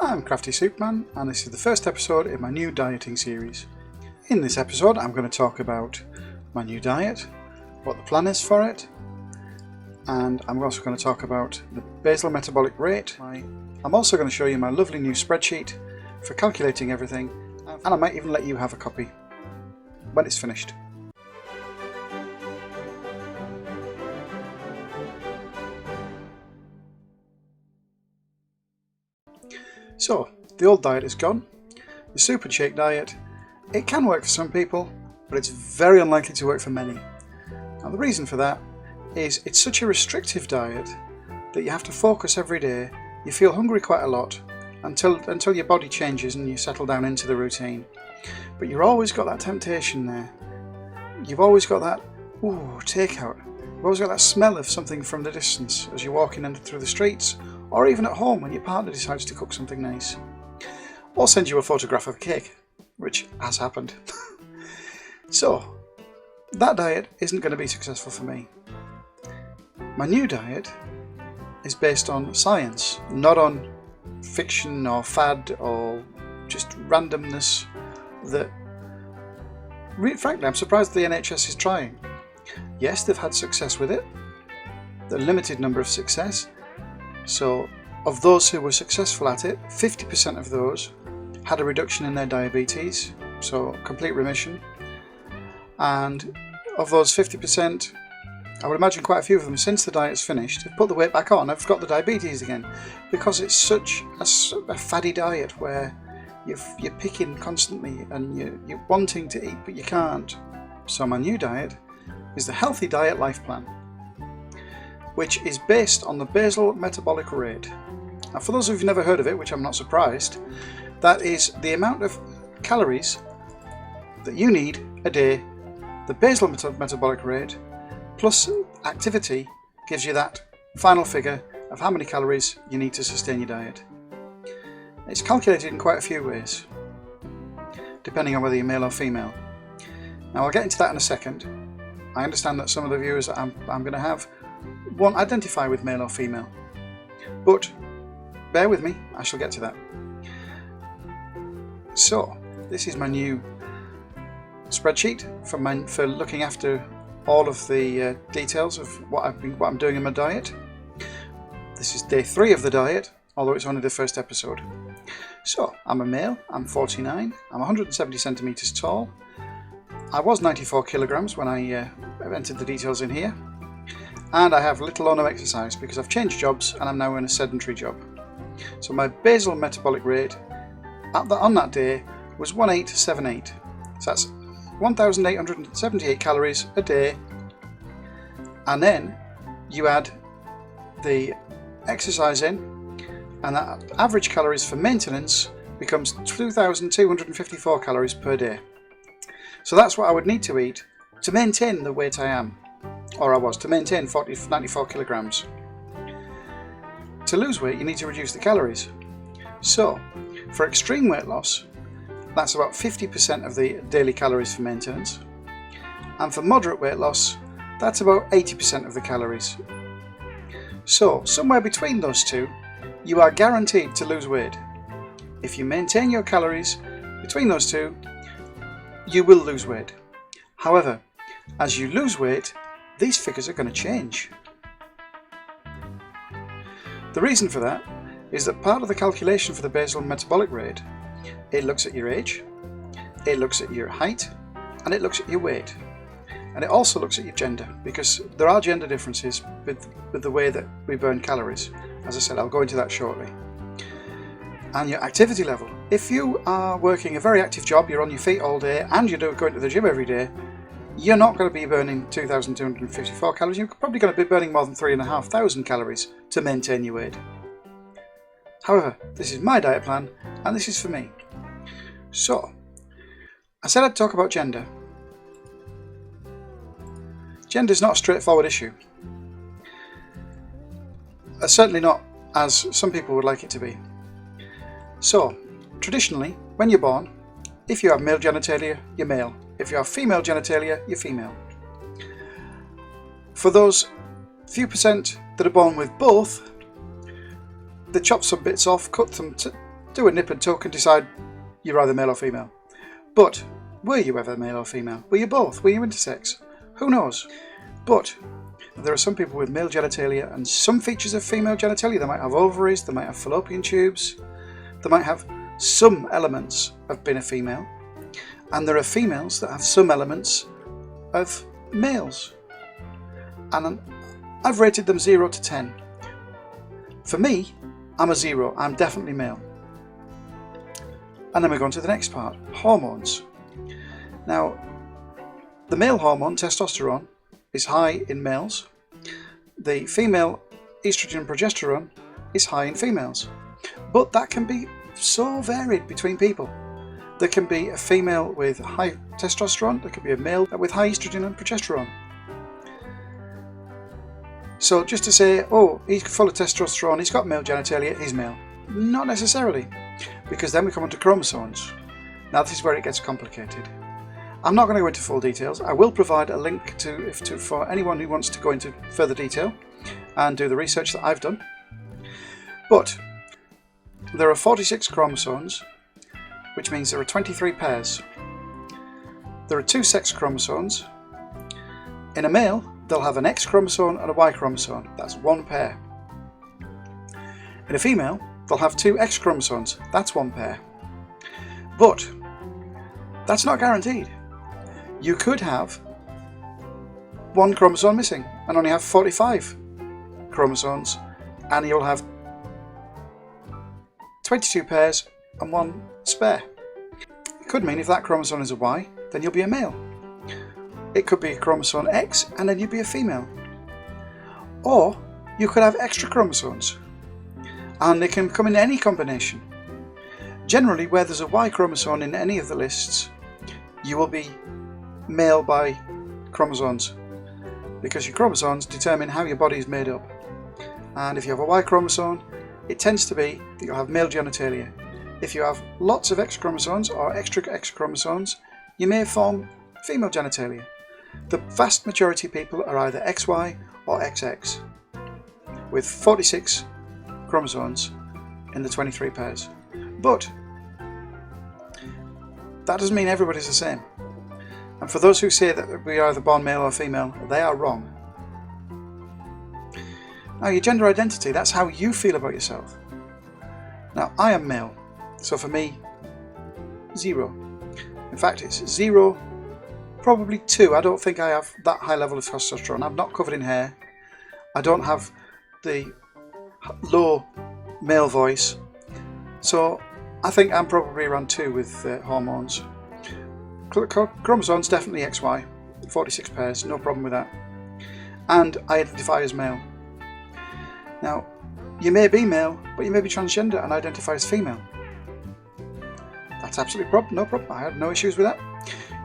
I'm Crafty Superman, and this is the first episode in my new dieting series. In this episode I'm going to talk about my new diet, what the plan is for it, and I'm also going to talk about the basal metabolic rate. I'm also going to show you my lovely new spreadsheet for calculating everything, and I might even let you have a copy when it's finished. So, the old diet is gone. The Super Shake diet, it can work for some people, but it's very unlikely to work for many. Now the reason for that is it's such a restrictive diet that you have to focus every day. You feel hungry quite a lot until your body changes and you settle down into the routine. But you've always got that temptation there. You've always got that, ooh, takeout. You've always got that smell of something from the distance as you're walking in through the streets, or even at home when your partner decides to cook something nice. Or send you a photograph of a cake, which has happened. So, that diet isn't going to be successful for me. My new diet is based on science, not on fiction or fad or just randomness that, frankly, I'm surprised the NHS is trying. Yes, they've had success with it, the limited number of success. So, of those who were successful at it, 50% of those had a reduction in their diabetes, so complete remission. And of those 50%, I would imagine quite a few of them, since the diet's finished, have put the weight back on, have got the diabetes again, because it's such a faddy diet where you're picking constantly and you're wanting to eat but you can't. So my new diet is the Healthy Diet Life Plan, which is based on the basal metabolic rate. Now, for those of you who've never heard of it, which I'm not surprised, that is the amount of calories that you need a day. The basal metabolic rate plus activity gives you that final figure of how many calories you need to sustain your diet. It's calculated in quite a few ways, depending on whether you're male or female. Now, I'll get into that in a second. I understand that some of the viewers that I'm going to have won't identify with male or female, but bear with me, I shall get to that. So, this is my new spreadsheet for looking after all of the details of what I'm doing in my diet. This is day 3 of the diet, although it's only the first episode. So, I'm a male, I'm 49, I'm 170 centimeters tall. I was 94 kilograms when I entered the details in here. And I have little or no exercise because I've changed jobs and I'm now in a sedentary job. So my basal metabolic rate on that day was 1878. So that's 1,878 calories a day. And then you add the exercise in, and that average calories for maintenance becomes 2,254 calories per day. So that's what I would need to eat to maintain the weight I am. Or I was, to maintain 94 kilograms. To lose weight, you need to reduce the calories. So, for extreme weight loss, that's about 50% of the daily calories for maintenance. And for moderate weight loss, that's about 80% of the calories. So, somewhere between those two, you are guaranteed to lose weight. If you maintain your calories between those two, you will lose weight. However, as you lose weight, these figures are going to change. The reason for that is that part of the calculation for the basal metabolic rate, it looks at your age, it looks at your height, and it looks at your weight. And it also looks at your gender, because there are gender differences with the way that we burn calories. As I said, I'll go into that shortly. And your activity level. If you are working a very active job, you're on your feet all day, and you're going to the gym every day, you're not going to be burning 2,254 calories. You're probably going to be burning more than 3,500 calories to maintain your weight. However, this is my diet plan, and this is for me. So, I said I'd talk about gender. Gender is not a straightforward issue. Certainly not as some people would like it to be. So, traditionally, when you're born, if you have male genitalia, you're male. If you have female genitalia, you're female. For those few percent that are born with both, they chop some bits off, cut them do a nip and tuck and decide you're either male or female. But were you ever male or female? Were you both? Were you intersex? Who knows? But there are some people with male genitalia and some features of female genitalia. They might have ovaries, they might have fallopian tubes, they might have some elements of being a female. And there are females that have some elements of males. And I've rated them 0 to 10. For me, I'm a 0. I'm definitely male. And then we go on to the next part, hormones. Now, the male hormone, testosterone, is high in males. The female estrogen and progesterone is high in females. But that can be so varied between people. There can be a female with high testosterone, there can be a male with high estrogen and progesterone. So just to say, oh, he's full of testosterone, he's got male genitalia, he's male. Not necessarily, because then we come on to chromosomes. Now this is where it gets complicated. I'm not going to go into full details. I will provide a link for anyone who wants to go into further detail and do the research that I've done. But there are 46 chromosomes, which means there are 23 pairs. There are 2 sex chromosomes. In a male, they'll have an X chromosome and a Y chromosome. That's 1 pair. In a female, they'll have 2 X chromosomes. That's 1 pair. But that's not guaranteed. You could have 1 chromosome missing and only have 45 chromosomes, and you'll have 22 pairs and 1 spare. It could mean if that chromosome is a Y, then you'll be a male. It could be a chromosome X and then you'd be a female. Or you could have extra chromosomes, and they can come in any combination. Generally, where there's a Y chromosome in any of the lists, you will be male by chromosomes, because your chromosomes determine how your body is made up. And if you have a Y chromosome, it tends to be that you'll have male genitalia. If you have lots of X chromosomes or extra X chromosomes, you may form female genitalia. The vast majority of people are either XY or XX, with 46 chromosomes in the 23 pairs. But that doesn't mean everybody's the same. And for those who say that we are either born male or female, they are wrong. Now, your gender identity, that's how you feel about yourself. Now, I am male, so for me, 0. In fact, it's 0, probably 2. I don't think I have that high level of testosterone. I'm not covered in hair. I don't have the low male voice. So I think I'm probably around 2 with hormones. Chromosomes definitely XY, 46 pairs, no problem with that. And I identify as male. Now, you may be male, but you may be transgender and identify as female. That's absolutely no problem. I have no issues with that.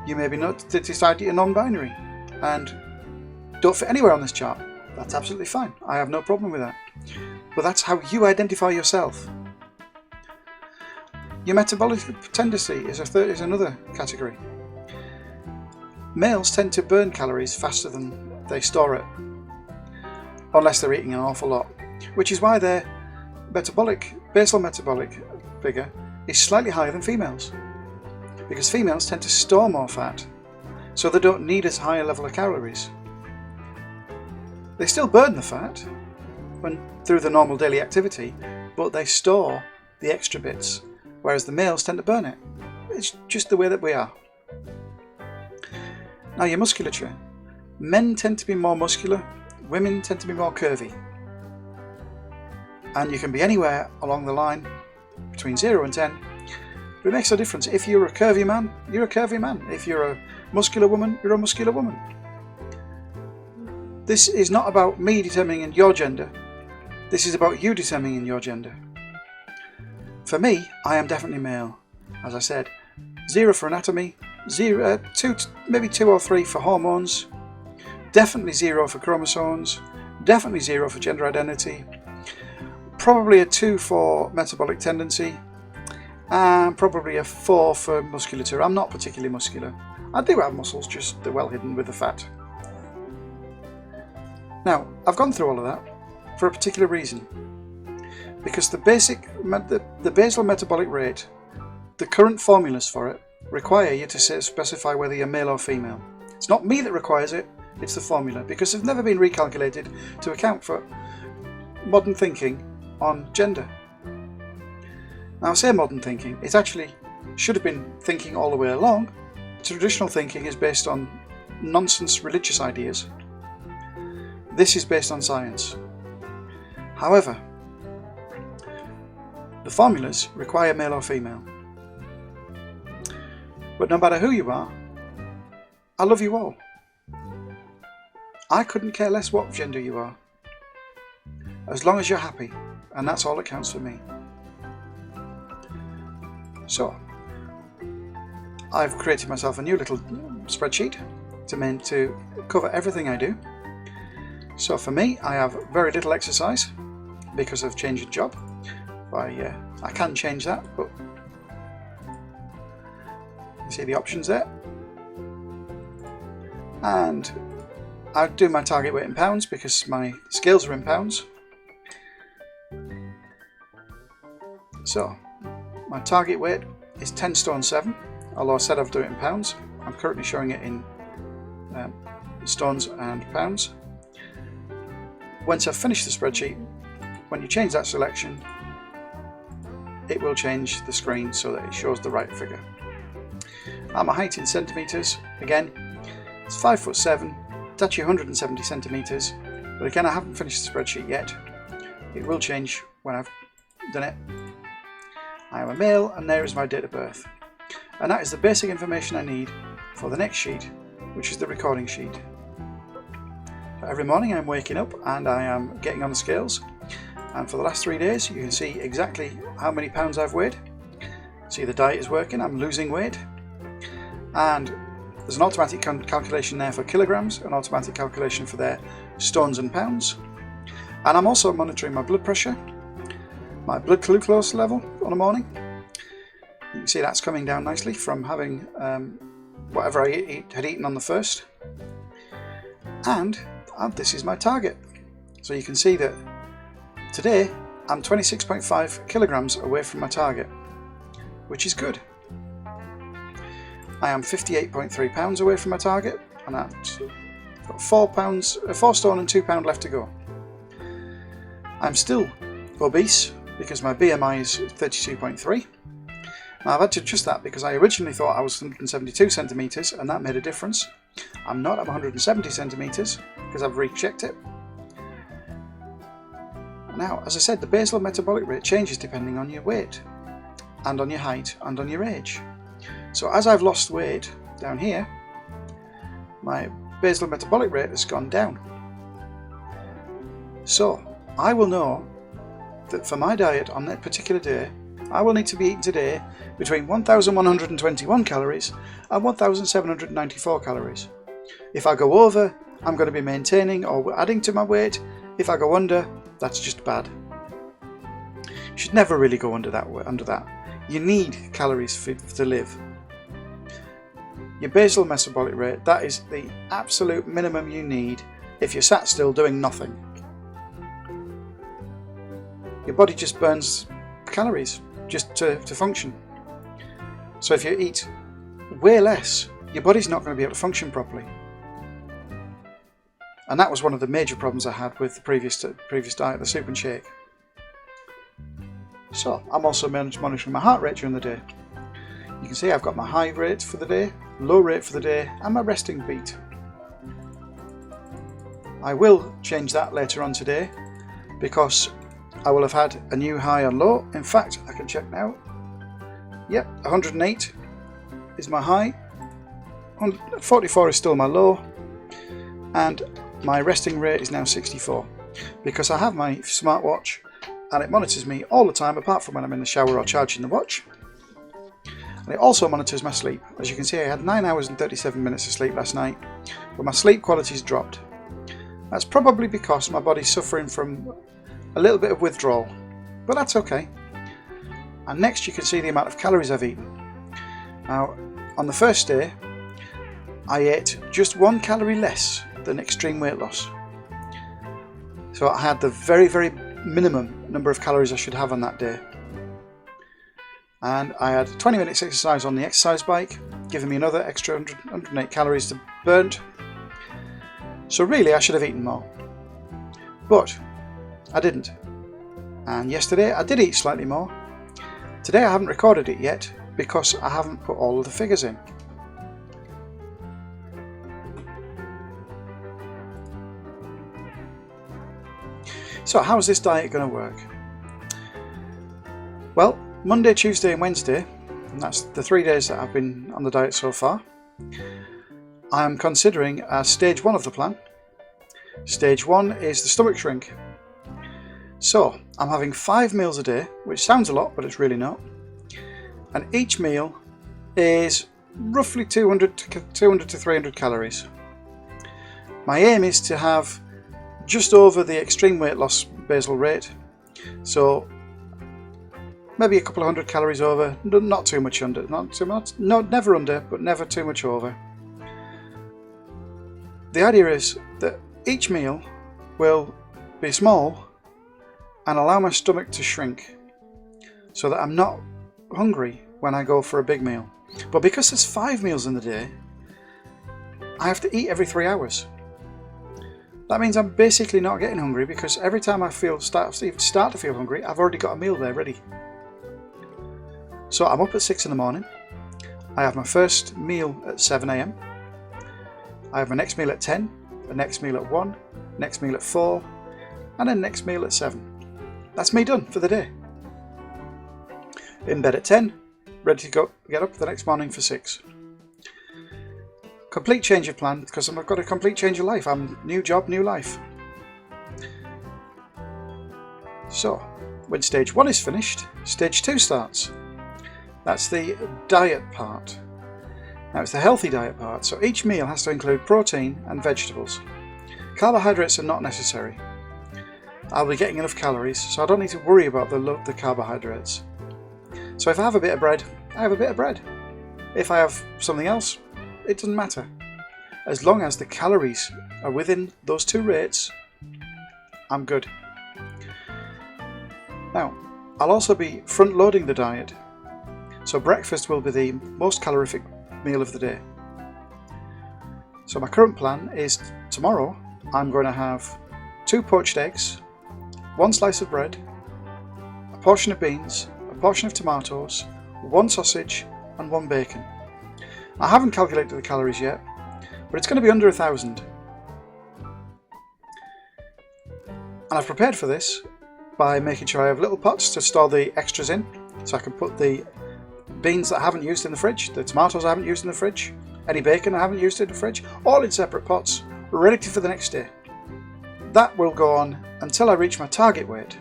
You may be decide you're non-binary and don't fit anywhere on this chart. That's absolutely fine. I have no problem with that. But that's how you identify yourself. Your metabolic tendency is another category. Males tend to burn calories faster than they store it, unless they're eating an awful lot, which is why their basal metabolic figure is slightly higher than females, because females tend to store more fat, so they don't need as high a level of calories. They still burn the fat through the normal daily activity, but they store the extra bits, whereas the males tend to burn it. It's just the way that we are. Now, your musculature. Men tend to be more muscular, women tend to be more curvy. And you can be anywhere along the line between 0 and 10, but it makes no difference. If you're a curvy man, you're a curvy man. If you're a muscular woman, you're a muscular woman. This is not about me determining your gender. This is about you determining your gender. For me, I am definitely male. As I said, 0 for anatomy, 2, maybe 2 or 3 for hormones, definitely 0 for chromosomes, definitely 0 for gender identity, probably a 2 for metabolic tendency, and probably a 4 for musculature. I'm not particularly muscular. I do have muscles, just they're well hidden with the fat. Now, I've gone through all of that for a particular reason, because the basal metabolic rate, the current formulas for it, require you to specify whether you're male or female. It's not me that requires it, it's the formula, because they've never been recalculated to account for modern thinking on gender. Now I say modern thinking, it actually should have been thinking all the way along. Traditional thinking is based on nonsense religious ideas. This is based on science. However, the formulas require male or female. But no matter who you are, I love you all. I couldn't care less what gender you are, as long as you're happy, and that's all that counts for me. So, I've created myself a new little spreadsheet to cover everything I do. So for me, I have very little exercise because of changing job. I can change that, but you see the options there. And I do my target weight in pounds because my scales are in pounds. So my target weight is 10 stone 7, although I said I've done it in pounds. I'm currently showing it in stones and pounds. Once I've finished the spreadsheet, when you change that selection, it will change the screen so that it shows the right figure. And my height in centimetres, again, it's 5'7", it's actually 170 centimetres, but again I haven't finished the spreadsheet yet. It will change when I've done it. I am a male and there is my date of birth. And that is the basic information I need for the next sheet, which is the recording sheet. Every morning I'm waking up and I am getting on the scales, and for the last 3 days you can see exactly how many pounds I've weighed. See, the diet is working, I'm losing weight, and there's an automatic calculation there for kilograms, an automatic calculation for their stones and pounds, and I'm also monitoring my blood pressure, my blood glucose level on a morning. You can see that's coming down nicely from having whatever I had eaten on the first, and this is my target. So you can see that today I'm 26.5 kilograms away from my target, which is good. I am 58.3 pounds away from my target, and I've got 4 stone and 2 pound left to go. I'm still obese because my BMI is 32.3. Now I've had to adjust that because I originally thought I was 172 centimetres and that made a difference. I'm not, I'm 170 centimetres because I've rechecked it. Now, as I said, the basal metabolic rate changes depending on your weight and on your height and on your age. So as I've lost weight down here, my basal metabolic rate has gone down. So I will know that for my diet on that particular day, I will need to be eating today between 1,121 calories and 1,794 calories. If I go over, I'm going to be maintaining or adding to my weight. If I go under, that's just bad. You should never really go under that. You need calories to live. Your basal metabolic rate, that is the absolute minimum you need if you're sat still doing nothing. Your body just burns calories just to function. So if you eat way less, your body's not going to be able to function properly. And that was one of the major problems I had with the previous diet, the Soup and Shake. So I'm also monitoring my heart rate during the day. You can see I've got my high rate for the day, low rate for the day, and my resting beat. I will change that later on today because I will have had a new high and low. In fact, I can check now. Yep, 108 is my high, 44 is still my low, and my resting rate is now 64 because I have my smartwatch and it monitors me all the time apart from when I'm in the shower or charging the watch. And it also monitors my sleep. As you can see, I had 9 hours and 37 minutes of sleep last night, but my sleep quality's dropped. That's probably because my body's suffering from a little bit of withdrawal, but that's okay. And next you can see the amount of calories I've eaten. Now, on the first day, I ate just 1 calorie less than extreme weight loss. So I had the very, very minimum number of calories I should have on that day. And I had 20 minutes exercise on the exercise bike, giving me another extra 108 calories to burn. So really I should have eaten more, but I didn't. And yesterday I did eat slightly more. Today I haven't recorded it yet because I haven't put all of the figures in. So how is this diet going to work? Well, Monday, Tuesday and Wednesday, and that's the 3 days that I've been on the diet so far, I'm considering as stage 1 of the plan. Stage 1 is the stomach shrink. So I'm having 5 meals a day, which sounds a lot, but it's really not. And each meal is roughly 200 to 300 calories. My aim is to have just over the extreme weight loss basal rate. So maybe a couple of 100 calories over, not too much under, not too much, no, never under, but never too much over. The idea is that each meal will be small and allow my stomach to shrink so that I'm not hungry when I go for a big meal. But because there's 5 meals in the day, I have to eat every 3 hours. That means I'm basically not getting hungry because every time I start to feel hungry, I've already got a meal there ready. So I'm up at 6 in the morning. I have my first meal at 7 AM. I have my next meal at 10, the next meal at 1, next meal at 4, and then next meal at 7. That's me done for the day. In bed at 10, ready to get up the next morning for 6. Complete change of plan because I've got a complete change of life. I'm new job, new life. So when stage 1 is finished, stage 2 starts. That's the diet part. Now it's the healthy diet part, so each meal has to include protein and vegetables. Carbohydrates are not necessary. I'll be getting enough calories, so I don't need to worry about the carbohydrates. So if I have a bit of bread, I have a bit of bread. If I have something else, it doesn't matter. As long as the calories are within those 2 rates, I'm good. Now, I'll also be front loading the diet. So breakfast will be the most calorific meal of the day. So my current plan is tomorrow I'm going to have 2 poached eggs, 1 slice of bread, a portion of beans, a portion of tomatoes, 1 sausage and 1 bacon. I haven't calculated the calories yet, but it's going to be under 1,000. And I've prepared for this by making sure I have little pots to store the extras in, so I can put the beans that I haven't used in the fridge, the tomatoes I haven't used in the fridge, any bacon I haven't used in the fridge, all in separate pots, ready for the next day. That will go on until I reach my target weight,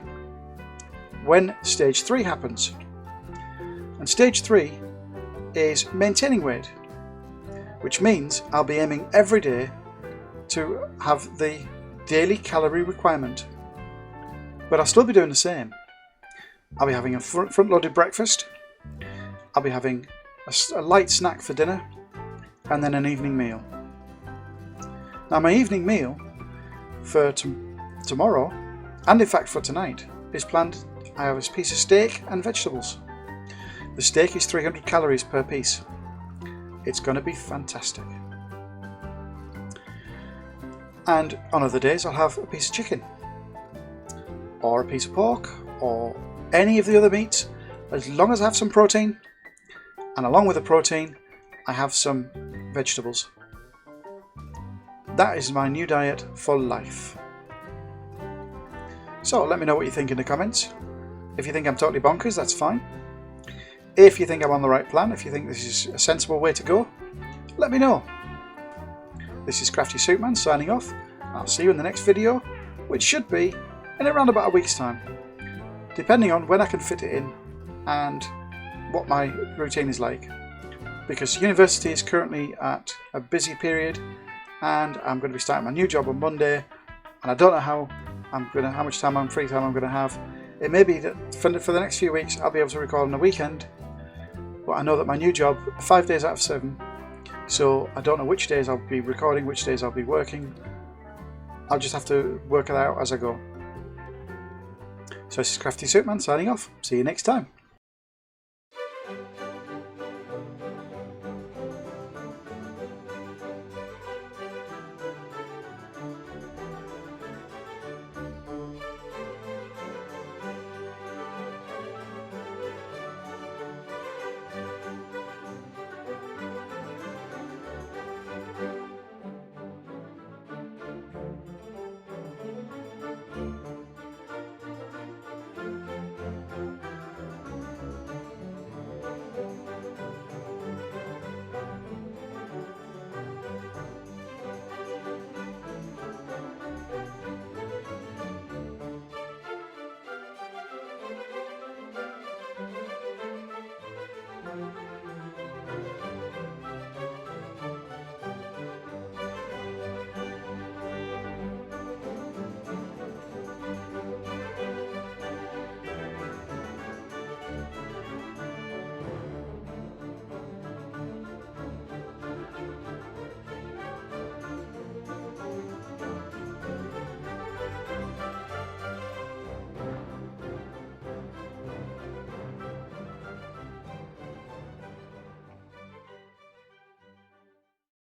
when stage 3 happens. And stage 3 is maintaining weight, which means I'll be aiming every day to have the daily calorie requirement. But I'll still be doing the same. I'll be having a front-loaded breakfast, I'll be having a light snack for dinner, and then an evening meal. Now my evening meal for tomorrow, and in fact for tonight, is planned. I have a piece of steak and vegetables. The steak is 300 calories per piece. It's going to be fantastic. And on other days I'll have a piece of chicken, or a piece of pork, or any of the other meats, as long as I have some protein, and along with the protein I have some vegetables. That is my new diet for life. So let me know what you think in the comments. If you think I'm totally bonkers, that's fine. If you think I'm on the right plan, if you think this is a sensible way to go, let me know. This is Crafty Soupman signing off. I'll see you in the next video, which should be in around about a week's time, depending on when I can fit it in and what my routine is like. Because university is currently at a busy period and I'm going to be starting my new job on Monday, and I don't know how much free time I'm going to have. It may be that for the next few weeks I'll be able to record on the weekend, but I know that my new job, 5 days out of 7, so I don't know which days I'll be recording, which days I'll be working. I'll just have to work it out as I go. So this is Crafty Superman signing off. See you next time.